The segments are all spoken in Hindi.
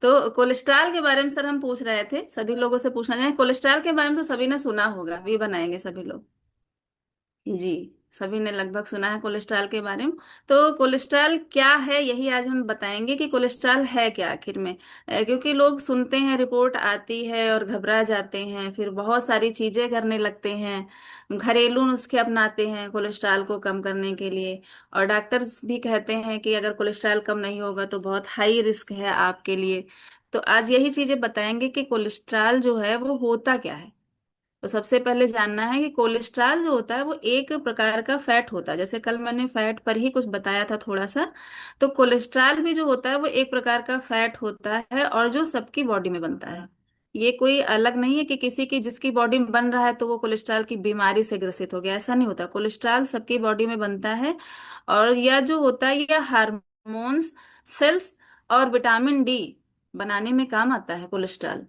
तो कोलेस्ट्रॉल के बारे में सर हम पूछ रहे थे, सभी लोगों से पूछना चाहें। कोलेस्ट्रॉल के बारे में तो सभी ने सुना होगा, भी बनाएंगे सभी लोग। जी, सभी ने लगभग सुना है कोलेस्ट्रॉल के बारे में। तो कोलेस्ट्रॉल क्या है, यही आज हम बताएंगे कि कोलेस्ट्रॉल है क्या आखिर में। क्योंकि लोग सुनते हैं, रिपोर्ट आती है और घबरा जाते हैं, फिर बहुत सारी चीजें करने लगते हैं, घरेलू नुस्खे अपनाते हैं कोलेस्ट्रॉल को कम करने के लिए। और डॉक्टर्स भी कहते हैं कि अगर कोलेस्ट्रॉल कम नहीं होगा तो बहुत हाई रिस्क है आपके लिए। तो आज यही चीजें बताएंगे कि कोलेस्ट्रॉल जो है वो होता क्या है। तो सबसे पहले जानना है कि कोलेस्ट्रॉल जो होता है वो एक प्रकार का फैट होता है, जैसे कल मैंने फैट पर ही कुछ बताया था थोड़ा सा। तो कोलेस्ट्रॉल भी जो होता है वो एक प्रकार का फैट होता है, और जो सबकी बॉडी में बनता है। ये कोई अलग नहीं है कि किसी की जिसकी बॉडी में बन रहा है तो वो कोलेस्ट्रॉल की बीमारी से ग्रसित हो गया, ऐसा नहीं होता। कोलेस्ट्रॉल सबकी बॉडी में बनता है। और यह जो होता है यह हार्मोन्स, सेल्स और विटामिन डी बनाने में काम आता है कोलेस्ट्रॉल।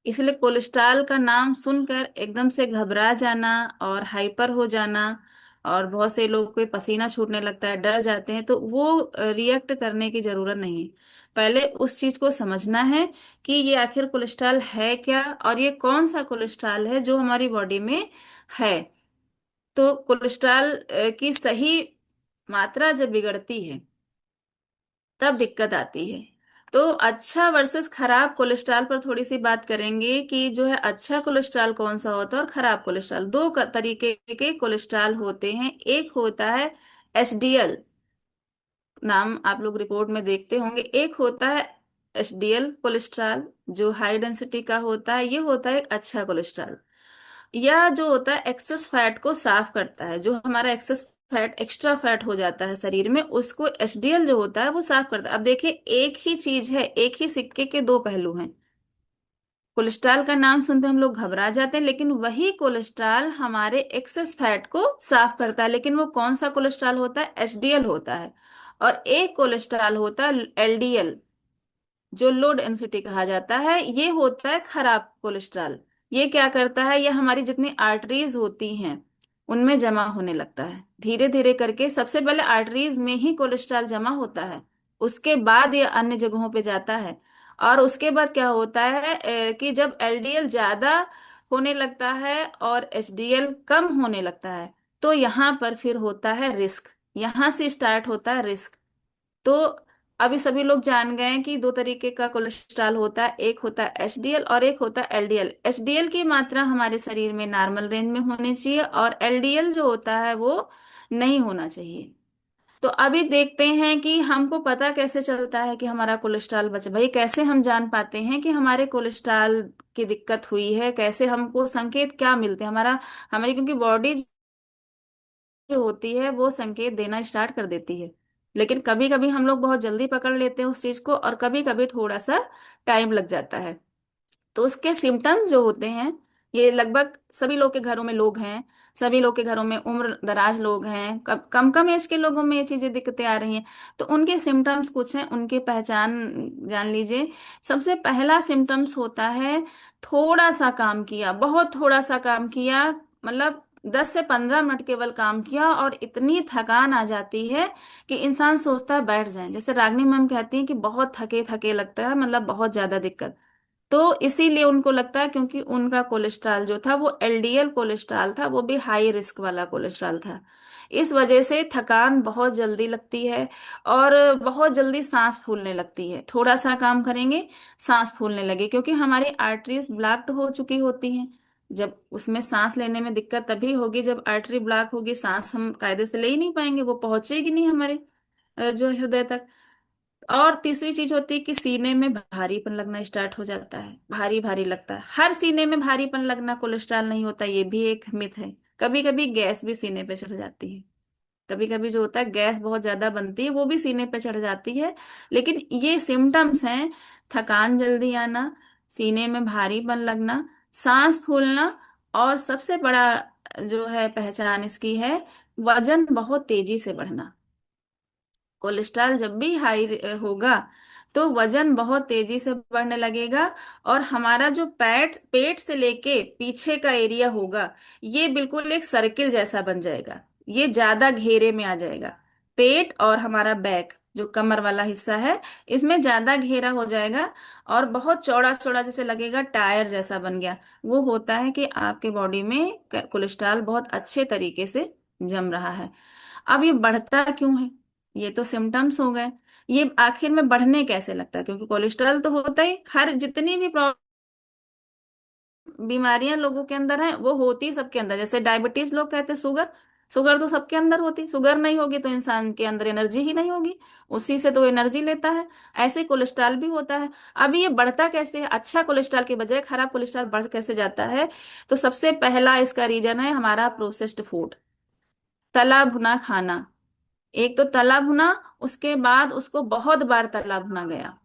इसलिए कोलेस्ट्रॉल का नाम सुनकर एकदम से घबरा जाना और हाइपर हो जाना, और बहुत से लोगों को पसीना छूटने लगता है, डर जाते हैं, तो वो रिएक्ट करने की जरूरत नहीं है। पहले उस चीज को समझना है कि ये आखिर कोलेस्ट्रॉल है क्या, और ये कौन सा कोलेस्ट्रॉल है जो हमारी बॉडी में है। तो कोलेस्ट्रॉल की सही मात्रा जब बिगड़ती है तब दिक्कत आती है। तो अच्छा वर्सेस खराब कोलेस्ट्रॉल पर थोड़ी सी बात करेंगे कि जो है अच्छा कोलेस्ट्रॉल कौन सा होता है और खराब कोलेस्ट्रॉल। दो तरीके के कोलेस्ट्रॉल होते हैं। एक होता है एचडीएल, नाम आप लोग रिपोर्ट में देखते होंगे। एक होता है एचडीएल कोलेस्ट्रॉल जो हाई डेंसिटी का होता है, ये होता है एक अच्छा कोलेस्ट्रॉल। यह जो होता है एक्सेस फैट को साफ करता है, जो हमारा एक्सेस फैट एक्स्ट्रा फैट हो जाता है शरीर में, उसको एचडीएल जो होता है वो साफ करता है। अब देखिए, एक ही चीज है, एक ही सिक्के के दो पहलू हैं। कोलेस्ट्रॉल का नाम सुनते हम लोग घबरा जाते हैं, लेकिन वही कोलेस्ट्रॉल हमारे एक्सेस फैट को साफ करता है। लेकिन वो कौन सा कोलेस्ट्रॉल होता है? एचडीएल होता है। और एक कोलेस्ट्रॉल होता है एलडीएल, जो लो डेंसिटी कहा जाता है। ये होता है खराब कोलेस्ट्रॉल। ये क्या करता है, ये हमारी जितनी आर्टरीज होती हैं उनमें जमा होने लगता है धीरे धीरे करके। सबसे पहले आर्टरीज में ही कोलेस्ट्रॉल जमा होता है, उसके बाद ये अन्य जगहों पे जाता है। और उसके बाद क्या होता है कि जब एलडीएल ज्यादा होने लगता है और एचडीएल कम होने लगता है, तो यहाँ पर फिर होता है रिस्क। यहाँ से स्टार्ट होता है रिस्क। तो अभी सभी लोग जान गए हैं कि दो तरीके का कोलेस्ट्रॉल होता है, एक होता है एचडीएल और एक होता है एलडीएल। एचडीएल की मात्रा हमारे शरीर में नॉर्मल रेंज में होनी चाहिए, और एलडीएल जो होता है वो नहीं होना चाहिए। तो अभी देखते हैं कि हमको पता कैसे चलता है कि हमारा कोलेस्ट्रॉल बचा। भाई, कैसे हम जान पाते हैं कि हमारे कोलेस्ट्रॉल की दिक्कत हुई है? कैसे हमको संकेत क्या मिलते हैं? हमारी क्योंकि बॉडी जो होती है वो संकेत देना स्टार्ट कर देती है। लेकिन कभी कभी हम लोग बहुत जल्दी पकड़ लेते हैं उस चीज को, और कभी कभी थोड़ा सा टाइम लग जाता है। तो उसके सिम्टम्स जो होते हैं, ये लगभग सभी लोग के घरों में लोग हैं। सभी लोग के घरों में उम्र दराज लोग हैं, कम कम एज के लोगों में ये चीजें दिक्कतें आ रही हैं। तो उनके सिम्टम्स कुछ हैं, उनकी पहचान जान लीजिए। सबसे पहला सिम्टम्स होता है थोड़ा सा काम किया, बहुत थोड़ा सा काम किया, मतलब 10 से 15 मिनट केवल काम किया और इतनी थकान आ जाती है कि इंसान सोचता है बैठ जाए। जैसे रागनी मैम कहती हैं कि बहुत थके थके लगता है, मतलब बहुत ज्यादा दिक्कत। तो इसीलिए उनको लगता है, क्योंकि उनका कोलेस्ट्रॉल जो था वो एलडीएल कोलेस्ट्रॉल था, वो भी हाई रिस्क वाला कोलेस्ट्रॉल था। इस वजह से थकान बहुत जल्दी लगती है, और बहुत जल्दी सांस फूलने लगती है। थोड़ा सा काम करेंगे सांस फूलने लगे, क्योंकि हमारी आर्टरीज ब्लॉक्ड हो चुकी होती हैं। जब उसमें सांस लेने में दिक्कत तभी होगी जब आर्टरी ब्लॉक होगी, सांस हम कायदे से ले ही नहीं पाएंगे, वो पहुंचेगी नहीं हमारे जो हृदय तक। और तीसरी चीज होती है कि सीने में भारीपन लगना स्टार्ट हो जाता है, भारी भारी लगता है। हर सीने में भारीपन लगना कोलेस्ट्रॉल नहीं होता, ये भी एक मिथ है। कभी कभी गैस भी सीने पे चढ़ जाती है। कभी कभी जो होता है गैस बहुत ज्यादा बनती है, वो भी सीने पे चढ़ जाती है। लेकिन ये सिम्टम्स हैं: थकान जल्दी आना, सीने में भारीपन लगना, सांस फूलना, और सबसे बड़ा जो है पहचान इसकी है, वजन बहुत तेजी से बढ़ना। कोलेस्ट्रॉल जब भी हाई होगा तो वजन बहुत तेजी से बढ़ने लगेगा, और हमारा जो पेट पेट से लेके पीछे का एरिया होगा, ये बिल्कुल एक सर्किल जैसा बन जाएगा। ये ज्यादा घेरे में आ जाएगा, पेट और हमारा बैक। जो कमर वाला हिस्सा है, इसमें ज्यादा घेरा हो जाएगा और बहुत चौड़ा चौड़ा जैसे लगेगा, टायर जैसा बन गया। वो होता है कि आपके बॉडी में कोलेस्ट्रॉल बहुत अच्छे तरीके से जम रहा है। अब ये बढ़ता क्यों है? ये तो सिम्टम्स हो गए। ये आखिर में बढ़ने कैसे लगता है? क्योंकि कोलेस्ट्रॉल तो होता ही, हर जितनी भी बीमारियां लोगों के अंदर है वो होती सबके अंदर। जैसे डायबिटीज लोग कहते हैं शुगर, शुगर तो सबके अंदर होती। शुगर नहीं होगी तो इंसान के अंदर एनर्जी ही नहीं होगी, उसी से तो एनर्जी लेता है। ऐसे कोलेस्ट्रॉल भी होता है। अब ये बढ़ता कैसे है? अच्छा कोलेस्ट्रॉल के बजाय खराब कोलेस्ट्रॉल बढ़ कैसे जाता है? तो सबसे पहला इसका रीजन है हमारा प्रोसेस्ड फूड, तला भुना खाना। एक तो तला भुना, उसके बाद उसको बहुत बार तला भुना गया।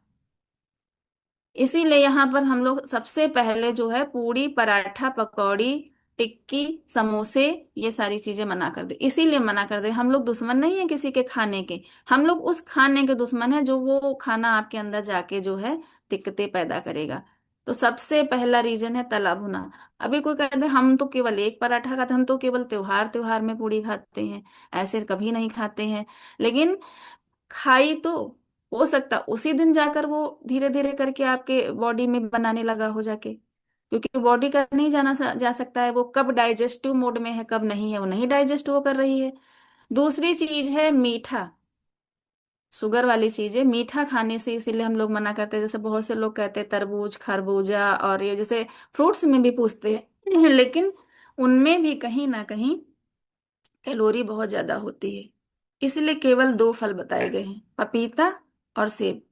इसीलिए यहाँ पर हम लोग सबसे पहले जो है पूड़ी पराठा पकौड़ी टिक्की समोसे, ये सारी चीजें मना कर दे। इसीलिए मना कर दे, हम लोग दुश्मन नहीं है किसी के खाने के, हम लोग उस खाने के दुश्मन है जो वो खाना आपके अंदर जाके जो है दिक्कतें पैदा करेगा। तो सबसे पहला रीजन है तला भुना। अभी कोई कहते हैं हम तो केवल एक पराठा खाते, हम तो केवल त्योहार त्योहार में पूड़ी खाते हैं, ऐसे कभी नहीं खाते हैं। लेकिन खाई तो हो सकता उसी दिन जाकर वो धीरे धीरे करके आपके बॉडी में बनाने लगा हो जाके, क्योंकि बॉडी का नहीं जा सकता है वो कब डाइजेस्टिव मोड में है कब नहीं है, वो नहीं डाइजेस्ट वो कर रही है। दूसरी चीज है मीठा, शुगर वाली चीजें मीठा खाने से इसीलिए हम लोग मना करते हैं। जैसे बहुत से लोग कहते हैं तरबूज खरबूजा और ये जैसे फ्रूट्स में भी पूछते हैं लेकिन उनमें भी कहीं ना कहीं कैलोरी बहुत ज्यादा होती है। इसलिए केवल दो फल बताए गए हैं, पपीता और सेब।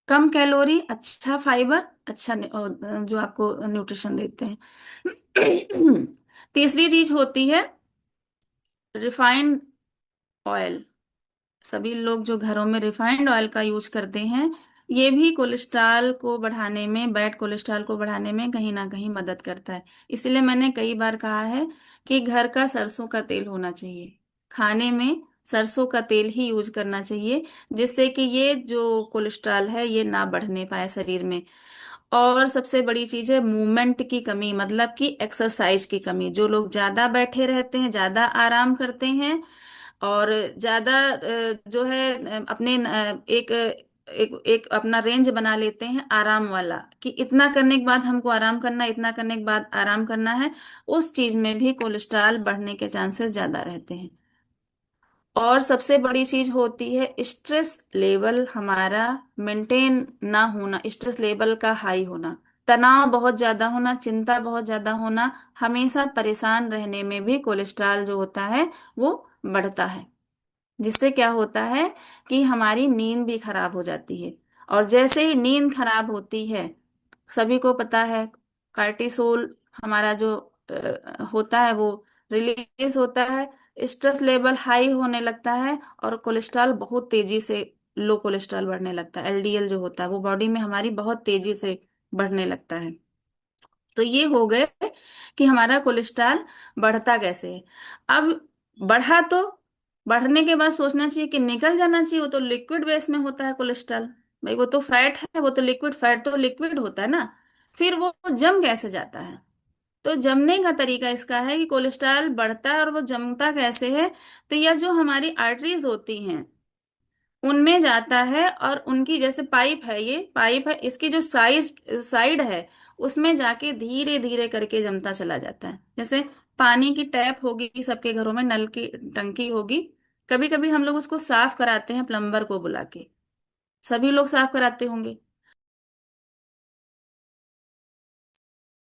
कम कैलोरी, अच्छा फाइबर, अच्छा जो आपको न्यूट्रिशन देते हैं। तीसरी चीज होती है रिफाइंड ऑयल। सभी लोग जो घरों में रिफाइंड ऑयल का यूज करते हैं, ये भी कोलेस्ट्रॉल को बढ़ाने में, बैड कोलेस्ट्रॉल को बढ़ाने में कहीं ना कहीं मदद करता है। इसलिए मैंने कई बार कहा है कि घर का सरसों का तेल होना चाहिए, खाने में सरसों का तेल ही यूज करना चाहिए, जिससे कि ये जो कोलेस्ट्रॉल है ये ना बढ़ने पाए शरीर में। और सबसे बड़ी चीज है मूवमेंट की कमी, मतलब कि एक्सरसाइज की कमी। जो लोग ज्यादा बैठे रहते हैं, ज्यादा आराम करते हैं और ज्यादा जो है अपने एक अपना रेंज बना लेते हैं आराम वाला, कि इतना करने के बाद हमको आराम करना है, इतना करने के बाद आराम करना है, उस चीज में भी कोलेस्ट्रॉल बढ़ने के चांसेस ज्यादा रहते हैं। और सबसे बड़ी चीज होती है स्ट्रेस लेवल हमारा मेंटेन ना होना, स्ट्रेस लेवल का हाई होना, तनाव बहुत ज्यादा होना, चिंता बहुत ज्यादा होना, हमेशा परेशान रहने में भी कोलेस्ट्रॉल जो होता है वो बढ़ता है। जिससे क्या होता है कि हमारी नींद भी खराब हो जाती है। और जैसे ही नींद खराब होती है, सभी को पता है कार्टिसोल हमारा जो होता है वो रिलीज होता है, स्ट्रेस लेवल हाई होने लगता है और कोलेस्ट्रॉल बहुत तेजी से, लो कोलेस्ट्रॉल बढ़ने लगता है। एलडीएल जो होता है वो बॉडी में हमारी बहुत तेजी से बढ़ने लगता है। तो ये हो गए कि हमारा कोलेस्ट्रॉल बढ़ता कैसे है। अब बढ़ा तो बढ़ने के बाद सोचना चाहिए कि निकल जाना चाहिए, वो तो लिक्विड बेस में होता है कोलेस्ट्रॉल। भाई वो तो फैट है, वो तो लिक्विड, फैट तो लिक्विड होता है ना। फिर वो जम कैसे जाता है? तो जमने का तरीका इसका है कि कोलेस्ट्रॉल बढ़ता है और वो जमता कैसे है। तो यह जो हमारी आर्टरीज होती हैं उनमें जाता है और उनकी जैसे पाइप है, ये पाइप है, इसकी जो साइड है उसमें जाके धीरे धीरे करके जमता चला जाता है। जैसे पानी की टैप होगी सबके घरों में, नल की टंकी होगी, कभी कभी हम लोग उसको साफ कराते हैं प्लम्बर को बुला के, सभी लोग साफ कराते होंगे,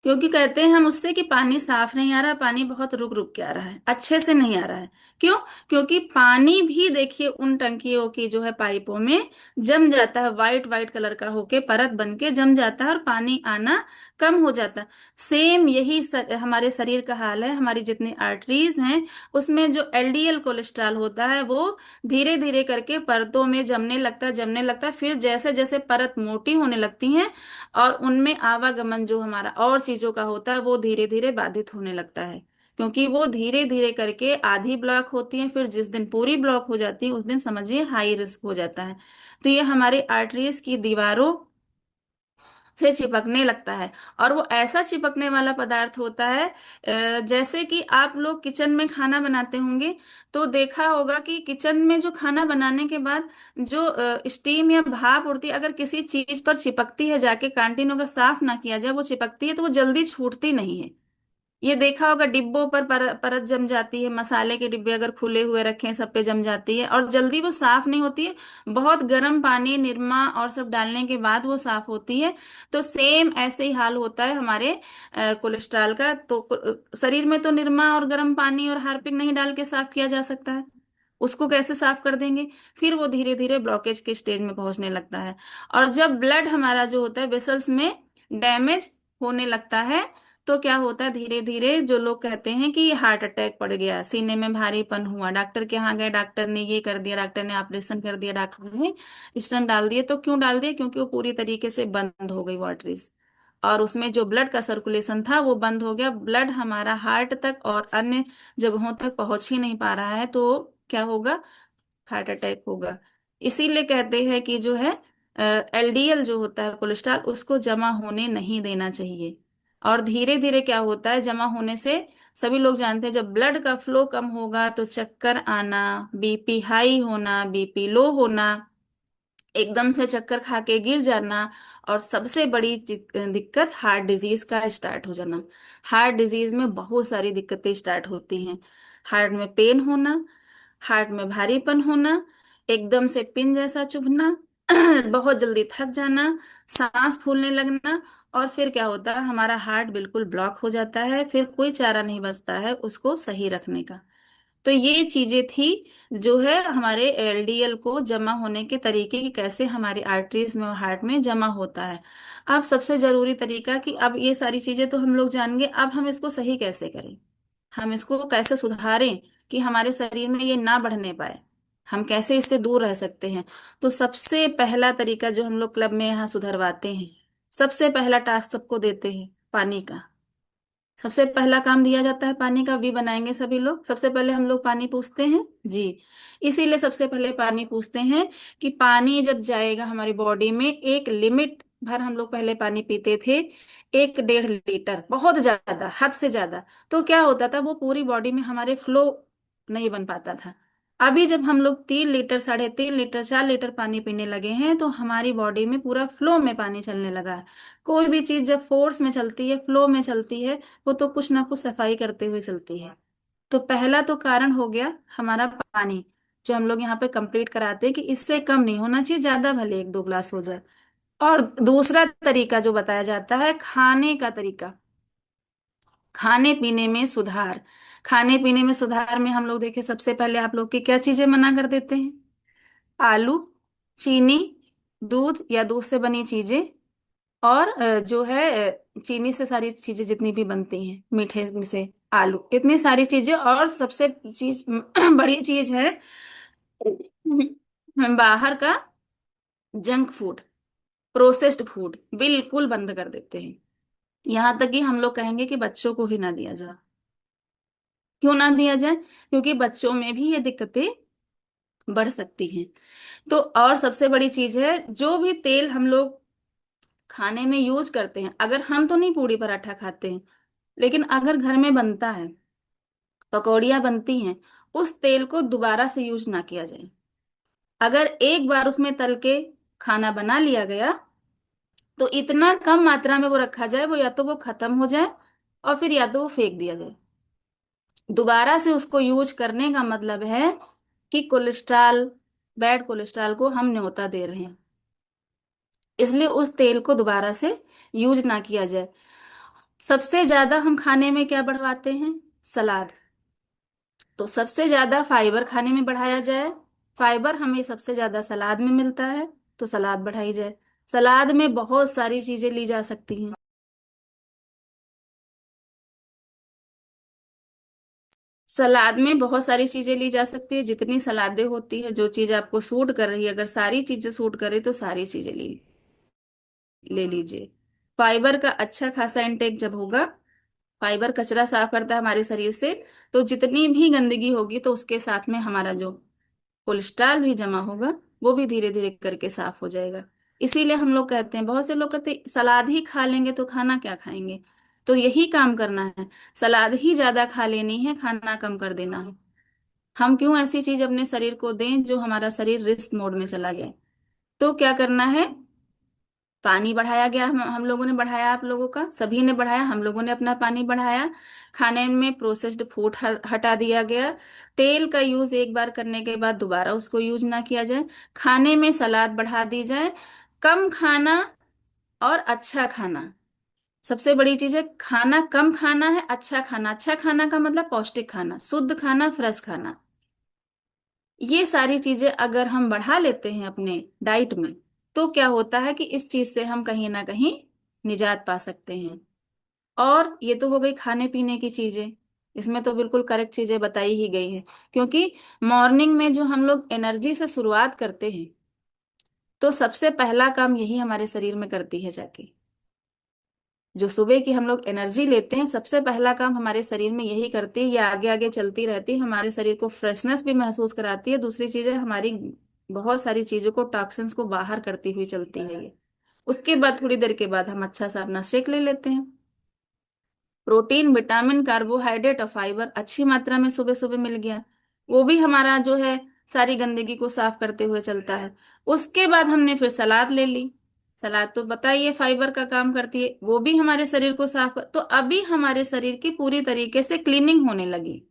क्योंकि कहते हैं हम उससे कि पानी साफ नहीं आ रहा, पानी बहुत रुक रुक के आ रहा है, अच्छे से नहीं आ रहा है। क्यों? क्योंकि पानी भी देखिए उन टंकियों की जो है पाइपों में जम जाता है, वाइट वाइट कलर का होके परत बन के जम जाता है और पानी आना कम हो जाता है। सेम यही हमारे शरीर का हाल है। हमारी जितनी आर्टरीज हैं उसमें जो एलडीएल कोलेस्ट्रॉल होता है वो धीरे धीरे करके परतों में जमने लगता है, जमने लगता है। फिर जैसे जैसे परत मोटी होने लगती है और उनमें आवागमन जो हमारा और चीजों का होता है वो धीरे धीरे बाधित होने लगता है, क्योंकि वो धीरे धीरे करके आधी ब्लॉक होती है। फिर जिस दिन पूरी ब्लॉक हो जाती है उस दिन समझिए हाई रिस्क हो जाता है। तो ये हमारे आर्टरीज की दीवारों से चिपकने लगता है। और वो ऐसा चिपकने वाला पदार्थ होता है, जैसे कि आप लोग किचन में खाना बनाते होंगे, तो देखा होगा कि किचन में जो खाना बनाने के बाद जो स्टीम या भाप उड़ती है, अगर किसी चीज पर चिपकती है, जाके कैंटीन अगर साफ ना किया जाए, वो चिपकती है तो वो जल्दी छूटती नहीं है। ये देखा होगा डिब्बों पर परत जम जाती है, मसाले के डिब्बे अगर खुले हुए रखें सब पे जम जाती है, और जल्दी वो साफ नहीं होती है। बहुत गर्म पानी, निरमा और सब डालने के बाद वो साफ होती है। तो सेम ऐसे ही हाल होता है हमारे कोलेस्ट्रॉल का। तो शरीर में तो निरमा और गर्म पानी और हार्पिक नहीं डाल के साफ किया जा सकता है। उसको कैसे साफ कर देंगे? फिर वो धीरे धीरे ब्लॉकेज के स्टेज में पहुंचने लगता है। और जब ब्लड हमारा जो होता है वेसल्स में डैमेज होने लगता है, तो क्या होता है, धीरे धीरे जो लोग कहते हैं कि हार्ट अटैक पड़ गया, सीने में भारीपन हुआ, डॉक्टर के यहाँ गए, डॉक्टर ने ये कर दिया, डॉक्टर ने ऑपरेशन कर दिया, डॉक्टर ने स्टंट डाल दिए। तो क्यों डाल दिए? क्योंकि वो पूरी तरीके से बंद हो गई आर्टरीज, और उसमें जो ब्लड का सर्कुलेशन था वो बंद हो गया। ब्लड हमारा हार्ट तक और अन्य जगहों तक पहुंच ही नहीं पा रहा है, तो क्या होगा? हार्ट अटैक होगा। इसीलिए कहते हैं कि जो है एलडीएल जो होता है कोलेस्ट्रॉल, उसको जमा होने नहीं देना चाहिए। और धीरे धीरे क्या होता है जमा होने से? सभी लोग जानते हैं, जब ब्लड का फ्लो कम होगा तो चक्कर आना, बीपी हाई होना, बीपी लो होना, एकदम से चक्कर खा के गिर जाना, और सबसे बड़ी दिक्कत हार्ट डिजीज का स्टार्ट हो जाना। हार्ट डिजीज में बहुत सारी दिक्कतें स्टार्ट होती हैं। हार्ट में पेन होना, हार्ट में भारीपन होना, एकदम से पिन जैसा चुभना, बहुत जल्दी थक जाना, सांस फूलने लगना, और फिर क्या होता है, हमारा हार्ट बिल्कुल ब्लॉक हो जाता है। फिर कोई चारा नहीं बचता है उसको सही रखने का। तो ये चीजें थी जो है हमारे एलडीएल को जमा होने के तरीके, कि कैसे हमारी आर्टरीज में और हार्ट में जमा होता है। अब सबसे जरूरी तरीका, कि अब ये सारी चीजें तो हम लोग जान गए, अब हम इसको सही कैसे करें, हम इसको कैसे सुधारें कि हमारे शरीर में ये ना बढ़ने पाए, हम कैसे इससे दूर रह सकते हैं। तो सबसे पहला तरीका जो हम लोग क्लब में यहाँ सुधरवाते हैं, सबसे पहला टास्क सबको देते हैं पानी का। सबसे पहला काम दिया जाता है पानी का, भी बनाएंगे सभी लोग। सबसे पहले हम लोग पानी पूछते हैं जी। इसीलिए सबसे पहले पानी पूछते हैं कि पानी जब जाएगा हमारी बॉडी में, एक लिमिट भर हम लोग पहले पानी पीते थे, 1-1.5 लीटर, बहुत ज्यादा, हद से ज्यादा। तो क्या होता था, वो पूरी बॉडी में हमारे फ्लो नहीं बन पाता था। अभी जब हम लोग 3 लीटर, 3.5 लीटर, 4 लीटर पानी पीने लगे हैं, तो हमारी बॉडी में पूरा फ्लो में पानी चलने लगा है। कोई भी चीज जब फोर्स में चलती है, फ्लो में चलती है, वो तो कुछ ना कुछ सफाई करते हुए चलती है। तो पहला तो कारण हो गया हमारा पानी, जो हम लोग यहाँ पे कंप्लीट कराते हैं कि इससे कम नहीं होना चाहिए, ज्यादा भले 1-2 ग्लास हो जाए। और दूसरा तरीका जो बताया जाता है, खाने का तरीका, खाने पीने में सुधार। खाने पीने में सुधार में हम लोग देखें, सबसे पहले आप लोग की क्या चीजें मना कर देते हैं? आलू, चीनी, दूध या दूध से बनी चीजें, और जो है चीनी से सारी चीजें जितनी भी बनती हैं, मीठे में से आलू, इतनी सारी चीजें। और सबसे चीज बड़ी चीज है बाहर का जंक फूड, प्रोसेस्ड फूड बिल्कुल बंद कर देते हैं। यहाँ तक कि हम लोग कहेंगे कि बच्चों को ही ना दिया जाए। क्यों ना दिया जाए? क्योंकि बच्चों में भी ये दिक्कतें बढ़ सकती हैं। तो और सबसे बड़ी चीज है, जो भी तेल हम लोग खाने में यूज करते हैं, अगर हम तो नहीं पूड़ी पराठा खाते हैं, लेकिन अगर घर में बनता है, पकौड़ियाँ बनती हैं, उस तेल को दोबारा से यूज ना किया जाए। अगर एक बार उसमें तल के खाना बना लिया गया, तो इतना कम मात्रा में वो रखा जाए, वो या तो वो खत्म हो जाए, और फिर या तो वो फेंक दिया जाए। दोबारा से उसको यूज करने का मतलब है कि कोलेस्ट्रॉल, बैड कोलेस्ट्रॉल को हम न्योता दे रहे हैं। इसलिए उस तेल को दोबारा से यूज ना किया जाए। सबसे ज्यादा हम खाने में क्या बढ़वाते हैं? सलाद। तो सबसे ज्यादा फाइबर खाने में बढ़ाया जाए। फाइबर हमें सबसे ज्यादा सलाद में मिलता है, तो सलाद बढ़ाई जाए। सलाद में बहुत सारी चीजें ली जा सकती हैं। सलाद में बहुत सारी चीजें ली जा सकती है, जितनी सलादें होती है, जो चीज आपको सूट कर रही है, अगर सारी चीजें सूट करे तो सारी चीजें ले लीजिए। फाइबर का अच्छा खासा इंटेक जब होगा, फाइबर कचरा साफ करता है हमारे शरीर से, तो जितनी भी गंदगी होगी तो उसके साथ में हमारा जो कोलेस्ट्रॉल भी जमा होगा, वो भी धीरे धीरे करके साफ हो जाएगा। इसीलिए हम लोग कहते हैं, बहुत से लोग कहते हैं सलाद ही खा लेंगे तो खाना क्या खाएंगे। तो यही काम करना है, सलाद ही ज्यादा खा लेनी है, खाना कम कर देना है। हम क्यों ऐसी चीज अपने शरीर को दें जो हमारा शरीर रिस्ट मोड में चला जाए। तो क्या करना है, पानी बढ़ाया गया, हम लोगों ने बढ़ाया, आप लोगों का सभी ने बढ़ाया, हम लोगों ने अपना पानी बढ़ाया। खाने में प्रोसेस्ड फूड हटा दिया गया। तेल का यूज एक बार करने के बाद दोबारा उसको यूज ना किया जाए। खाने में सलाद बढ़ा दी जाए। कम खाना और अच्छा खाना, सबसे बड़ी चीज है, खाना कम खाना है, अच्छा खाना। अच्छा खाना का मतलब पौष्टिक खाना, शुद्ध खाना, फ्रेश खाना। ये सारी चीजें अगर हम बढ़ा लेते हैं अपने डाइट में, तो क्या होता है कि इस चीज से हम कहीं ना कहीं निजात पा सकते हैं। और ये तो हो गई खाने पीने की चीजें, इसमें तो बिल्कुल करेक्ट चीजें बताई ही गई हैं। क्योंकि मॉर्निंग में जो हम लोग एनर्जी से शुरुआत करते हैं, तो सबसे पहला काम यही हमारे शरीर में करती है जाके। जो सुबह की हम लोग एनर्जी लेते हैं, सबसे पहला काम हमारे शरीर में यही करती है, ये आगे आगे चलती रहती है, हमारे शरीर को फ्रेशनेस भी महसूस कराती है। दूसरी चीज है, हमारी बहुत सारी चीजों को, टॉक्सिन्स को बाहर करती हुई चलती है ये। उसके बाद थोड़ी देर के बाद हम अच्छा सा अपना शेक ले लेते हैं। प्रोटीन, विटामिन, कार्बोहाइड्रेट और फाइबर अच्छी मात्रा में सुबह सुबह मिल गया। वो भी हमारा जो है सारी गंदगी को साफ करते हुए चलता है। उसके बाद हमने फिर सलाद ले ली। सलाद तो बताइए फाइबर का काम करती है, वो भी हमारे शरीर को साफ तो अभी हमारे शरीर की पूरी तरीके से क्लीनिंग होने लगी।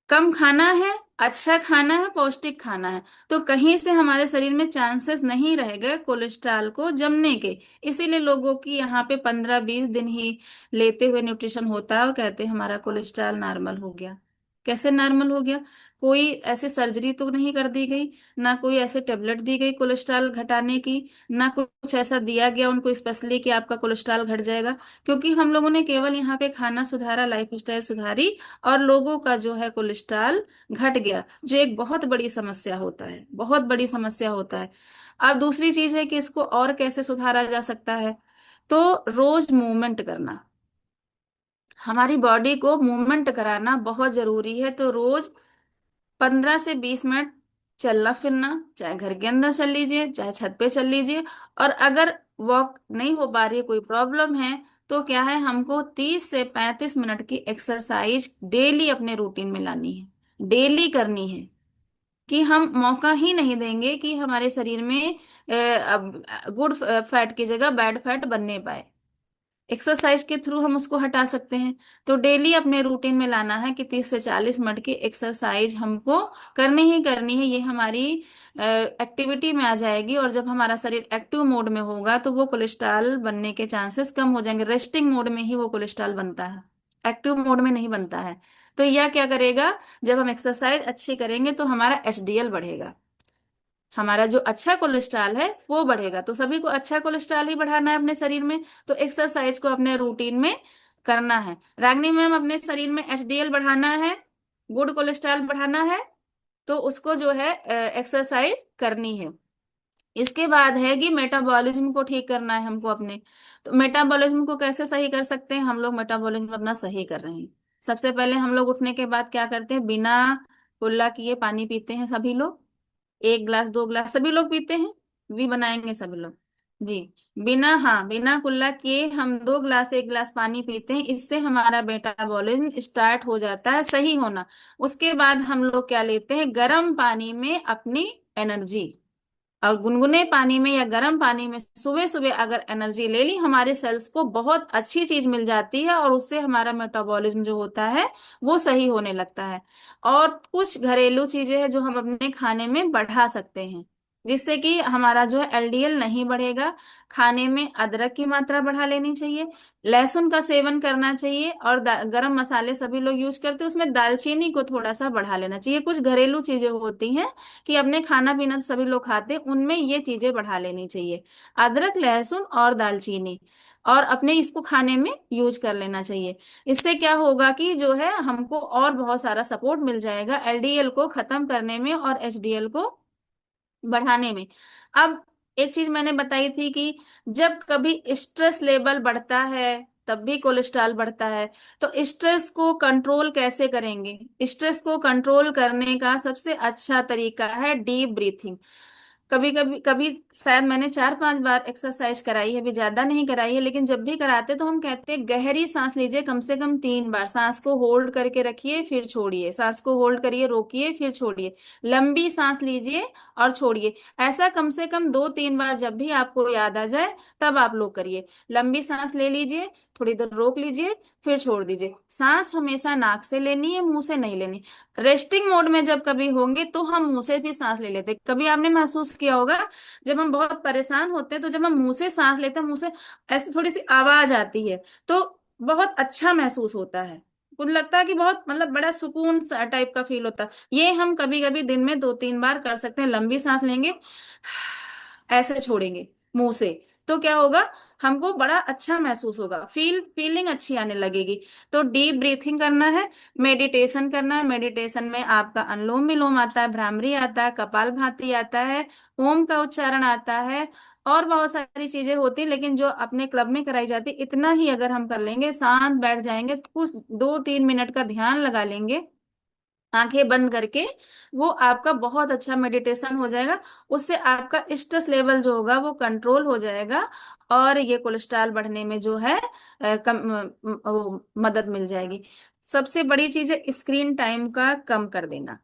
कम खाना है, अच्छा खाना है, पौष्टिक खाना है, तो कहीं से हमारे शरीर में चांसेस नहीं रह गए कोलेस्ट्रॉल को जमने के। इसीलिए लोगों की यहाँ पे 15-20 दिन ही लेते हुए न्यूट्रिशन होता है और कहते हैं हमारा कोलेस्ट्रॉल नॉर्मल हो गया। कैसे नॉर्मल हो गया? कोई ऐसे सर्जरी तो नहीं कर दी गई, ना कोई ऐसे टेबलेट दी गई कोलेस्ट्रॉल घटाने की, ना कुछ ऐसा दिया गया उनको स्पेशली कि आपका कोलेस्ट्रॉल घट जाएगा। क्योंकि हम लोगों ने केवल यहाँ पे खाना सुधारा, लाइफ स्टाइल सुधारी, और लोगों का जो है कोलेस्ट्रॉल घट गया, जो एक बहुत बड़ी समस्या होता है, बहुत बड़ी समस्या होता है। अब दूसरी चीज है कि इसको और कैसे सुधारा जा सकता है। तो रोज मूवमेंट करना, हमारी बॉडी को मूवमेंट कराना बहुत जरूरी है। तो रोज 15 से 20 मिनट चलना फिरना, चाहे घर के अंदर चल लीजिए, चाहे छत पे चल लीजिए। और अगर वॉक नहीं हो पा रही है, कोई प्रॉब्लम है, तो क्या है, हमको 30 से 35 मिनट की एक्सरसाइज डेली अपने रूटीन में लानी है, डेली करनी है। कि हम मौका ही नहीं देंगे कि हमारे शरीर में अब गुड फैट की जगह बैड फैट बनने पाए। एक्सरसाइज के थ्रू हम उसको हटा सकते हैं। तो डेली अपने रूटीन में लाना है कि 30 से 40 मिनट की एक्सरसाइज हमको करनी ही करनी है। ये हमारी एक्टिविटी में आ जाएगी, और जब हमारा शरीर एक्टिव मोड में होगा तो वो कोलेस्ट्रॉल बनने के चांसेस कम हो जाएंगे। रेस्टिंग मोड में ही वो कोलेस्ट्रॉल बनता है, एक्टिव मोड में नहीं बनता है। तो यह क्या करेगा, जब हम एक्सरसाइज अच्छी करेंगे तो हमारा एचडीएल बढ़ेगा, हमारा जो अच्छा कोलेस्ट्रॉल है वो बढ़ेगा। तो सभी को अच्छा कोलेस्ट्रॉल ही बढ़ाना है अपने शरीर में, तो एक्सरसाइज को अपने रूटीन में करना है। रागनी मैम, अपने शरीर में एचडीएल बढ़ाना है, गुड कोलेस्ट्रॉल बढ़ाना है, तो उसको जो है एक्सरसाइज करनी है। इसके बाद है कि मेटाबॉलिज्म को ठीक करना है हमको अपने। तो मेटाबॉलिज्म को कैसे सही कर सकते हैं? हम लोग मेटाबॉलिज्म अपना सही कर रहे हैं। सबसे पहले हम लोग उठने के बाद क्या करते हैं, बिना कुल्ला किए पानी पीते हैं सभी लोग। 1 गिलास 2 गिलास सभी लोग पीते हैं, भी बनाएंगे सभी लोग। जी, बिना, हाँ, बिना कुल्ला किए हम 2 गिलास 1 गिलास पानी पीते हैं, इससे हमारा मेटाबॉलिज्म स्टार्ट हो जाता है सही होना। उसके बाद हम लोग क्या लेते हैं, गर्म पानी में अपनी एनर्जी, और गुनगुने पानी में या गर्म पानी में सुबह सुबह अगर एनर्जी ले ली, हमारे सेल्स को बहुत अच्छी चीज मिल जाती है, और उससे हमारा मेटाबॉलिज्म जो होता है वो सही होने लगता है। और कुछ घरेलू चीजें हैं जो हम अपने खाने में बढ़ा सकते हैं, जिससे कि हमारा जो है एलडीएल नहीं बढ़ेगा। खाने में अदरक की मात्रा बढ़ा लेनी चाहिए, लहसुन का सेवन करना चाहिए, और गरम मसाले सभी लोग यूज करते हैं, उसमें दालचीनी को थोड़ा सा बढ़ा लेना चाहिए। कुछ घरेलू चीजें होती हैं कि अपने खाना पीना तो सभी लोग खाते हैं, उनमें ये चीजें बढ़ा लेनी चाहिए, अदरक, लहसुन और दालचीनी, और अपने इसको खाने में यूज कर लेना चाहिए। इससे क्या होगा कि जो है हमको और बहुत सारा सपोर्ट मिल जाएगा एलडीएल को खत्म करने में और एचडीएल को बढ़ाने में। अब एक चीज मैंने बताई थी कि जब कभी स्ट्रेस लेवल बढ़ता है तब भी कोलेस्ट्रॉल बढ़ता है। तो स्ट्रेस को कंट्रोल कैसे करेंगे? स्ट्रेस को कंट्रोल करने का सबसे अच्छा तरीका है डीप ब्रीथिंग। कभी कभी कभी शायद मैंने 4-5 बार एक्सरसाइज कराई है, अभी ज्यादा नहीं कराई है, लेकिन जब भी कराते तो हम कहते हैं गहरी सांस लीजिए, कम से कम 3 बार सांस को होल्ड करके रखिए फिर छोड़िए, सांस को होल्ड करिए रोकिए फिर छोड़िए, लंबी सांस लीजिए और छोड़िए। ऐसा कम से कम 2-3 बार जब भी आपको याद आ जाए तब आप लोग करिए। लंबी सांस ले लीजिए, थोड़ी देर रोक लीजिए, फिर छोड़ दीजिए। सांस हमेशा नाक से लेनी है, मुंह से नहीं लेनी। रेस्टिंग मोड में जब कभी होंगे तो हम मुंह से भी सांस ले लेते, कभी आपने महसूस किया होगा, जब हम बहुत परेशान होते हैं तो जब हम मुंह से सांस लेते हैं, मुंह से ऐसे थोड़ी सी आवाज आती है, तो बहुत अच्छा महसूस होता है। कुछ लगता है कि बहुत मतलब बड़ा सुकून सा टाइप का फील होता है। ये हम कभी कभी दिन में 2-3 बार कर सकते हैं। लंबी सांस लेंगे, ऐसे छोड़ेंगे मुंह से, तो क्या होगा, हमको बड़ा अच्छा महसूस होगा, फीलिंग अच्छी आने लगेगी। तो डीप ब्रीथिंग करना है, मेडिटेशन करना है। मेडिटेशन में आपका अनुलोम विलोम आता है, भ्रामरी आता है, कपालभाति आता है, ओम का उच्चारण आता है, और बहुत सारी चीजें होती हैं, लेकिन जो अपने क्लब में कराई जाती इतना ही अगर हम कर लेंगे, शांत बैठ जाएंगे, कुछ 2-3 मिनट का ध्यान लगा लेंगे आंखें बंद करके, वो आपका बहुत अच्छा मेडिटेशन हो जाएगा। उससे आपका स्ट्रेस लेवल जो होगा वो कंट्रोल हो जाएगा, और ये कोलेस्ट्रॉल बढ़ने में जो है वो मदद मिल जाएगी। सबसे बड़ी चीज है स्क्रीन टाइम का कम कर देना।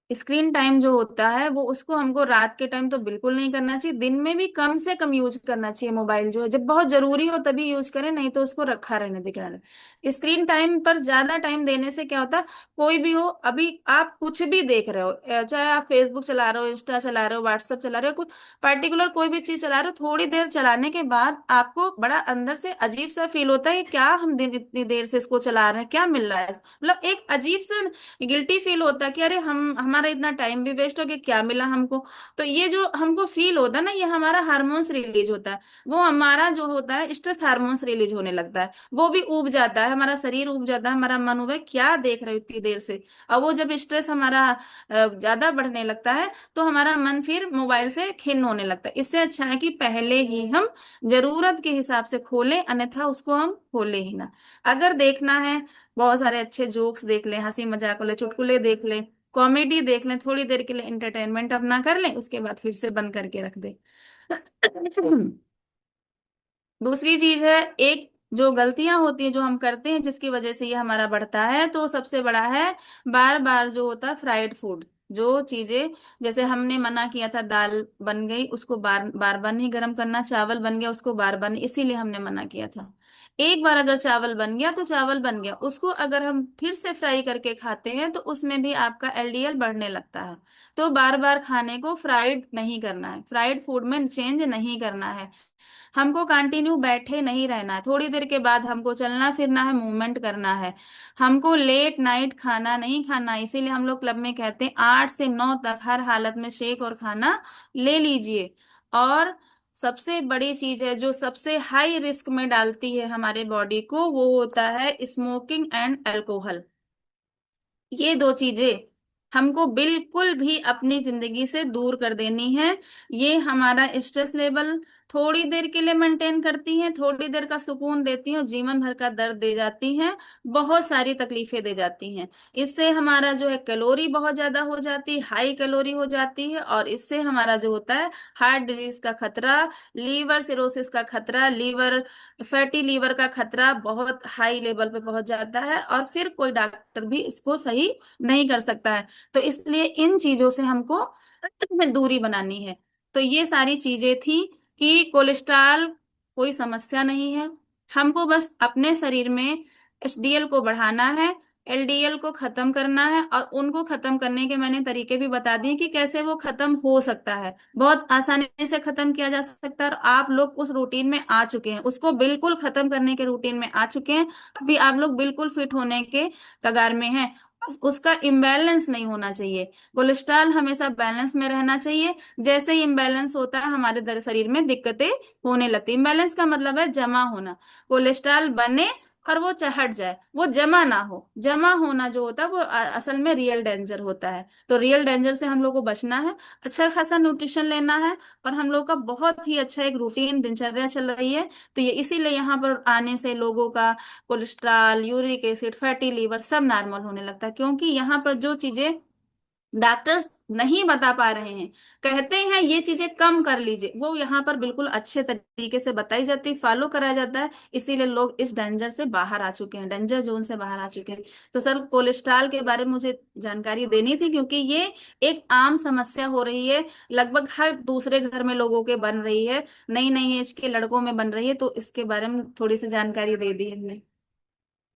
स्क्रीन टाइम जो होता है वो उसको हमको रात के टाइम तो बिल्कुल नहीं करना चाहिए, दिन में भी कम से कम यूज करना चाहिए। मोबाइल जो है जब बहुत जरूरी हो तभी यूज करें, नहीं तो उसको रखा रहने देना। स्क्रीन टाइम पर ज्यादा टाइम देने से क्या होता है, कोई भी हो, अभी आप कुछ भी देख रहे हो, चाहे आप फेसबुक चला रहे हो, इंस्टा चला रहे हो, व्हाट्सएप चला रहे हो, कुछ पर्टिकुलर कोई भी चीज चला रहे हो, थोड़ी देर चलाने के बाद आपको बड़ा अंदर से अजीब सा फील होता है कि क्या हम दिन इतनी देर से इसको चला रहे हैं, क्या मिल रहा है, मतलब एक अजीब सा गिल्टी फील होता है कि अरे हम हमारा इतना टाइम भी वेस्ट हो गया, क्या मिला हमको। तो ये जो हमको फील होता है ना, ये हमारा हार्मोन्स रिलीज होता है, वो हमारा जो होता है स्ट्रेस हार्मोन्स रिलीज होने लगता है, वो भी ऊब जाता है, हमारा शरीर ऊब जाता है, हमारा मन उबे क्या देख रहे हो इतनी देर से। और वो जब स्ट्रेस हमारा ज्यादा बढ़ने लगता है तो हमारा मन फिर मोबाइल से खिन्न होने लगता है। इससे अच्छा है कि पहले ही हम जरूरत के हिसाब से खोलें, अन्यथा उसको हम खोले ही ना। अगर देखना है, बहुत सारे अच्छे जोक्स देख लें, हंसी मजाक वाले चुटकुले देख लें, कॉमेडी देख लें, थोड़ी देर के लिए इंटरटेनमेंट अपना कर लें, उसके बाद फिर से बंद करके रख दें। दूसरी चीज है, एक जो गलतियां होती हैं जो हम करते हैं जिसकी वजह से ये हमारा बढ़ता है, तो सबसे बड़ा है बार बार जो होता है फ्राइड फूड। जो चीजें, जैसे हमने मना किया था, दाल बन गई उसको बार बार बार नहीं गर्म करना, चावल बन गया उसको बार बार नहीं, इसीलिए हमने मना किया था। एक बार अगर चावल बन गया तो चावल बन गया, उसको अगर हम फिर से फ्राई करके खाते हैं तो उसमें भी आपका एलडीएल बढ़ने लगता है। तो बार बार खाने को फ्राइड नहीं करना है, फ्राइड फूड में चेंज नहीं करना है। हमको कंटिन्यू बैठे नहीं रहना है, थोड़ी देर के बाद हमको चलना फिरना है, मूवमेंट करना है। हमको लेट नाइट खाना नहीं खाना है, इसीलिए हम लोग क्लब में कहते हैं 8 से 9 तक हर हालत में शेक और खाना ले लीजिए। और सबसे बड़ी चीज है जो सबसे हाई रिस्क में डालती है हमारे बॉडी को, वो होता है स्मोकिंग एंड अल्कोहल। ये दो चीजें हमको बिल्कुल भी अपनी जिंदगी से दूर कर देनी है। ये हमारा स्ट्रेस लेवल थोड़ी देर के लिए मेंटेन करती हैं, थोड़ी देर का सुकून देती हैं, और जीवन भर का दर्द दे जाती हैं, बहुत सारी तकलीफें दे जाती हैं। इससे हमारा जो है कैलोरी बहुत ज्यादा हो जाती है, हाई कैलोरी हो जाती है, और इससे हमारा जो होता है हार्ट डिजीज का खतरा, लीवर सिरोसिस का खतरा, लीवर फैटी लीवर का खतरा बहुत हाई लेवल पे पहुंच जाता है, और फिर कोई डॉक्टर भी इसको सही नहीं कर सकता है। तो इसलिए इन चीजों से हमको दूरी बनानी है। तो ये सारी चीजें थी कि कोलेस्ट्रॉल कोई समस्या नहीं है, हमको बस अपने शरीर में एचडीएल को बढ़ाना है, एलडीएल को खत्म करना है, और उनको खत्म करने के मैंने तरीके भी बता दिए कि कैसे वो खत्म हो सकता है, बहुत आसानी से खत्म किया जा सकता है। और आप लोग उस रूटीन में आ चुके हैं, उसको बिल्कुल खत्म करने के रूटीन में आ चुके हैं, अभी आप लोग बिल्कुल फिट होने के कगार में हैं। बस उसका इम्बैलेंस नहीं होना चाहिए, कोलेस्ट्रॉल हमेशा बैलेंस में रहना चाहिए। जैसे ही इम्बैलेंस होता है हमारे शरीर में दिक्कतें होने लगती। इम्बैलेंस का मतलब है जमा होना, कोलेस्ट्रॉल बने और वो हट जाए, वो जमा ना हो। जमा होना जो होता है वो असल में रियल डेंजर होता है। तो रियल डेंजर से हम लोग को बचना है, अच्छा खासा न्यूट्रिशन लेना है, और हम लोग का बहुत ही अच्छा एक रूटीन दिनचर्या चल रही है। तो ये इसीलिए यहाँ पर आने से लोगों का cholesterol, uric acid, fatty liver सब नॉर्मल होने लगता है, क्योंकि यहाँ पर जो चीजें डॉक्टर्स नहीं बता पा रहे हैं। कहते हैं ये चीजें कम कर लीजिए, वो यहाँ पर बिल्कुल अच्छे तरीके से बताई जाती, फॉलो कराया जाता है, इसीलिए लोग इस डेंजर से बाहर आ चुके हैं, डेंजर जोन से बाहर आ चुके हैं। तो सर कोलेस्ट्रॉल के बारे में मुझे जानकारी देनी थी, क्योंकि ये एक आम समस्या हो रही है, लगभग हर दूसरे घर में लोगों के बन रही है, नई नई एज के लड़कों में बन रही है, तो इसके बारे में थोड़ी सी जानकारी दे दी हमने।